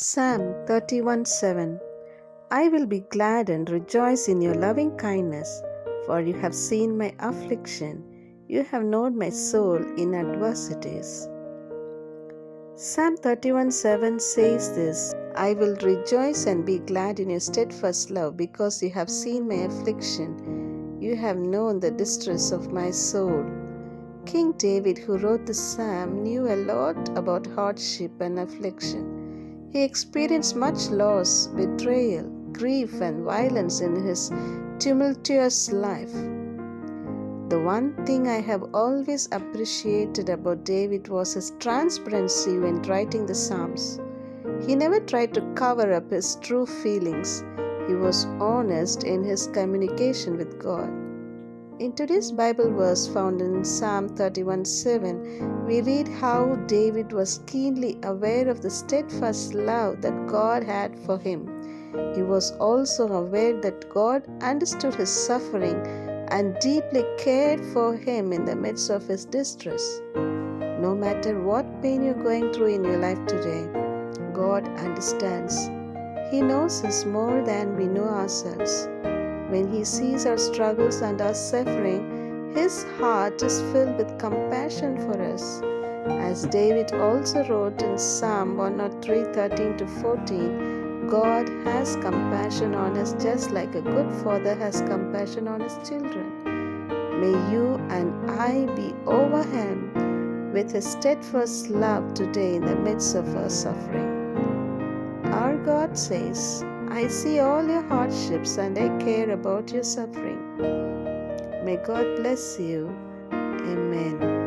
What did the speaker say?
Psalm 31:7. I will be glad and rejoice in your loving kindness, for you have seen my affliction. You have known my soul in adversities. Psalm 31:7 says this: I will rejoice and be glad in your steadfast love, because you have seen my affliction. You have known the distress of my soul. King David, who wrote the psalm, knew a lot about hardship and affliction. He experienced much loss, betrayal, grief, and violence in his tumultuous life. The one thing I have always appreciated about David was his transparency when writing the Psalms. He never tried to cover up his true feelings. He was honest in his communication with God. In today's Bible verse found in Psalm 31:7, we read how David was keenly aware of the steadfast love that God had for him. He was also aware that God understood his suffering and deeply cared for him in the midst of his distress. No matter what pain you're going through in your life today, God understands. He knows us more than we know ourselves. When He sees our struggles and our suffering, His heart is filled with compassion for us. As David also wrote in Psalm 103:13-14, God has compassion on us just like a good father has compassion on his children. May you and I be overwhelmed with His steadfast love today in the midst of our suffering. Our God says, I see all your hardships and I care about your suffering. May God bless you. Amen.